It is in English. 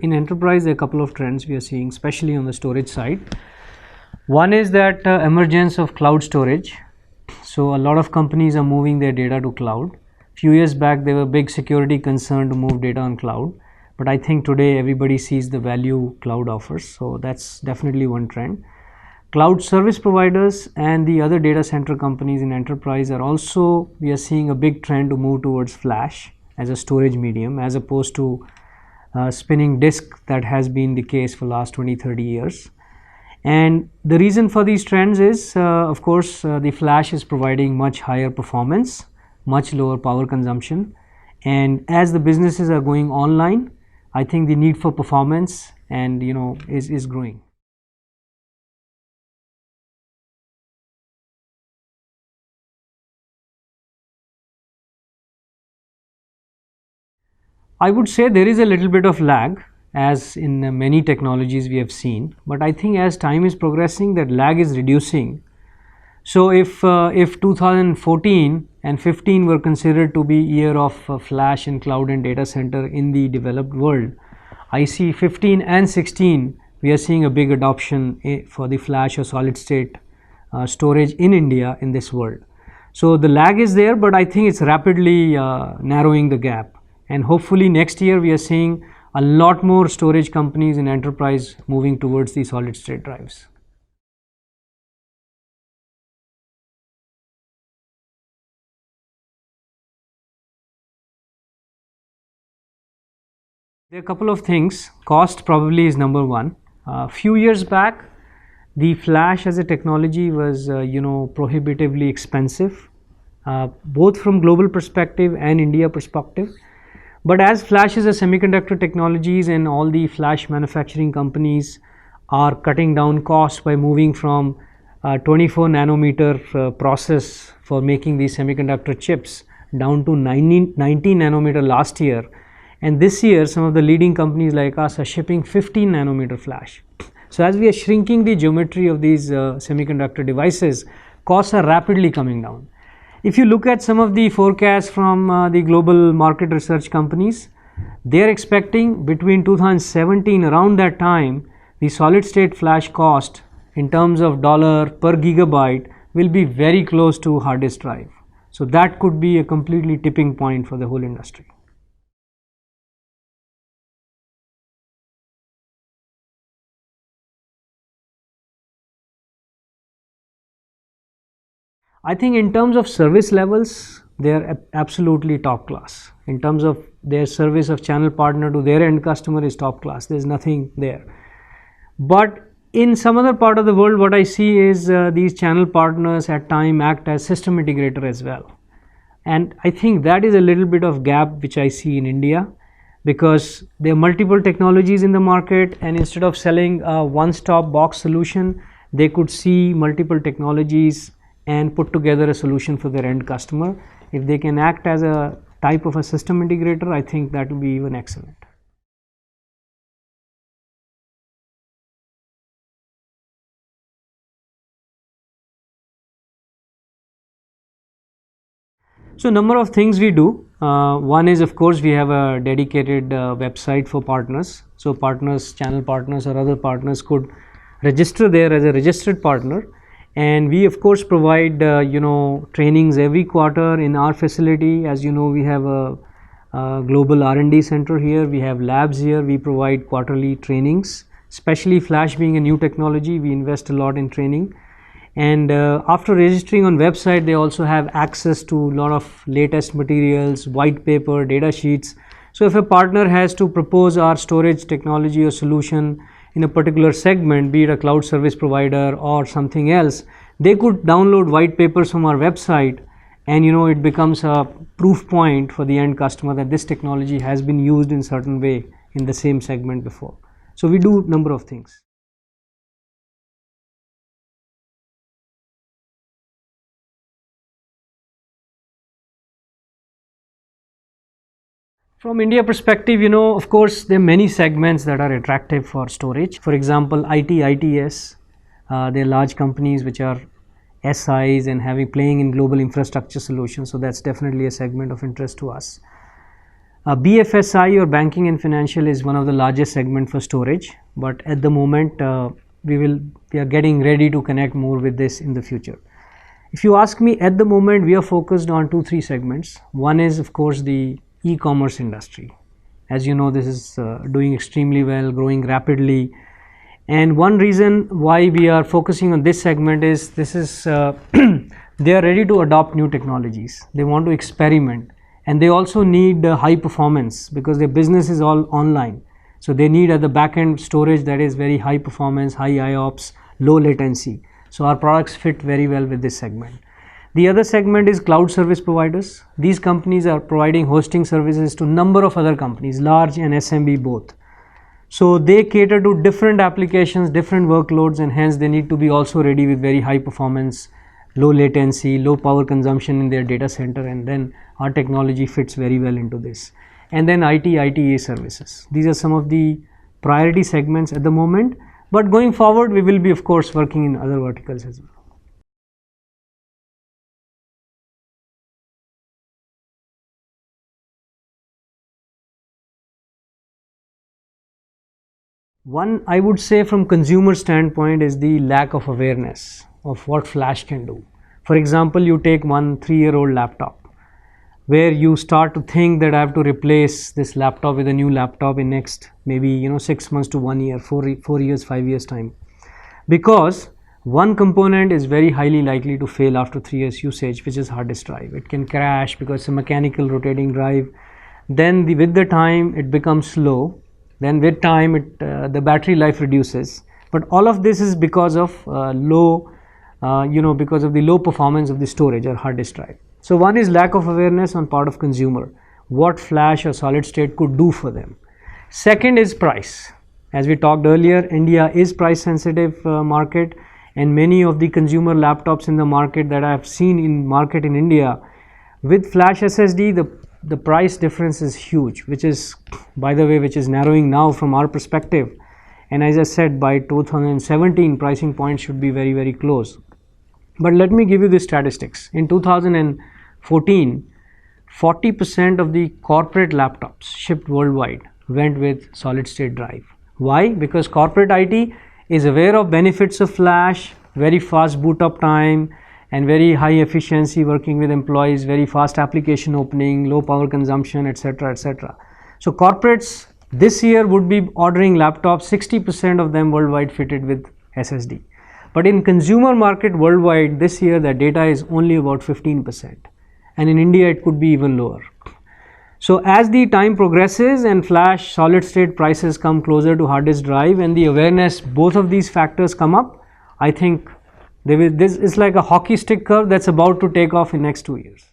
in enterprise, there are a couple of trends we are seeing, especially on the storage side. One is that emergence of cloud storage. So a lot of companies are moving their data to cloud. Few years back, there were big security concern to move data on cloud, but I think today everybody sees the value cloud offers. So that's definitely one trend. Cloud service providers and the other data center companies in enterprise are also, we are seeing a big trend to move towards flash as a storage medium, as opposed to spinning disk that has been the case for last 20-30 years. And the reason for these trends is, of course, the flash is providing much higher performance, much lower power consumption, and as the businesses are going online, I think the need for performance and is growing. I would say there is a little bit of lag, as in many technologies we have seen, but I think as time is progressing, that lag is reducing. So if 2014 and 15 were considered to be year of flash and cloud and data center in the developed world, I see 15 and 16 we are seeing a big adoption for the flash or solid state storage in India in this world. So the lag is there, but I think it's rapidly narrowing the gap, and hopefully next year we are seeing a lot more storage companies in enterprise moving towards the solid state drives. There are a couple of things. Cost probably is number one. Few years back, the flash as a technology was prohibitively expensive, both from global perspective and India perspective. But as flash is a semiconductor technologies and all the flash manufacturing companies are cutting down costs by moving from 24 nanometer process for making these semiconductor chips down to 19 nanometer last year, and this year some of the leading companies like us are shipping 15 nanometer flash. So as we are shrinking the geometry of these semiconductor devices, costs are rapidly coming down. If you look at some of the forecasts from the global market research companies, they are expecting between 2017, around that time, the solid state flash cost in terms of dollar per gigabyte will be very close to hard disk drive. So that could be a completely tipping point for the whole industry. I think in terms of service levels, they are absolutely top class. In terms of their service of channel partner to their end customer is top class. There is nothing there. But in some other part of the world, what I see is these channel partners at time act as system integrator as well. And I think that is a little bit of gap which I see in India, because there are multiple technologies in the market, and instead of selling a one-stop box solution, they could see multiple technologies and put together a solution for their end customer. If they can act as a type of a system integrator, I think that will be even excellent. So number of things we do. One is, of course, we have a dedicated website for partners. So partners, channel partners or other partners could register there as a registered partner. And we of course provide trainings every quarter in our facility. As you know, we have a global R&D center here, we have labs here, we provide quarterly trainings, especially flash being a new technology, we invest a lot in training. And after registering on website, they also have access to a lot of latest materials, white paper, data sheets. So if a partner has to propose our storage technology or solution in a particular segment, be it a cloud service provider or something else, they could download white papers from our website, and it becomes a proof point for the end customer that this technology has been used in certain way in the same segment before. So we do a number of things. From India perspective, of course, there are many segments that are attractive for storage. For example, ITS, they are large companies which are SIs and playing in global infrastructure solutions. So that's definitely a segment of interest to us. BFSI or banking and financial is one of the largest segment for storage, but at the moment we are getting ready to connect more with this in the future. If you ask me, at the moment we are focused on 2-3 segments. One is of course the e-commerce industry. As you know, this is doing extremely well, growing rapidly, and one reason why we are focusing on this segment is they are ready to adopt new technologies. They want to experiment, and they also need high performance because their business is all online. So they need at the back end storage that is very high performance, high IOPS, low latency. So our products fit very well with this segment. The other segment is cloud service providers. These companies are providing hosting services to number of other companies, large and SMB both. So they cater to different applications, different workloads, and hence they need to be also ready with very high performance, low latency, low power consumption in their data center, and then our technology fits very well into this. And then ITEA services. These are some of the priority segments at the moment, but going forward we will be of course working in other verticals as well. One, I would say from consumer standpoint, is the lack of awareness of what flash can do. For example, you take one 3-year-old laptop where you start to think that I have to replace this laptop with a new laptop in next maybe 6 months to 1 year, 4 years, 5 years time, because one component is very highly likely to fail after 3 years usage, which is hard disk drive. It can crash because it's a mechanical rotating drive. Then with the time it becomes slow. Then with time the battery life reduces, but all of this is because of because of the low performance of the storage or hard disk drive. So one is lack of awareness on part of consumer, what flash or solid state could do for them. Second is price. As we talked earlier, India is price sensitive market, and many of the consumer laptops in the market that I have seen in market in India with flash SSD, the price difference is huge, which is, by the way, which is narrowing now from our perspective. And as I said, by 2017 pricing points should be very, very close. But let me give you the statistics. In 2014, 40% of the corporate laptops shipped worldwide went with solid state drive. Why? Because corporate IT is aware of benefits of flash, very fast boot up time, and very high efficiency working with employees, very fast application opening, low power consumption, etc., etc. So corporates this year would be ordering laptops, 60% of them worldwide fitted with SSD. But in consumer market worldwide this year the data is only about 15%, and in India it could be even lower. So as the time progresses and flash solid state prices come closer to hard disk drive and the awareness, both of these factors come up, I think this is like a hockey stick curve that's about to take off in next 2 years.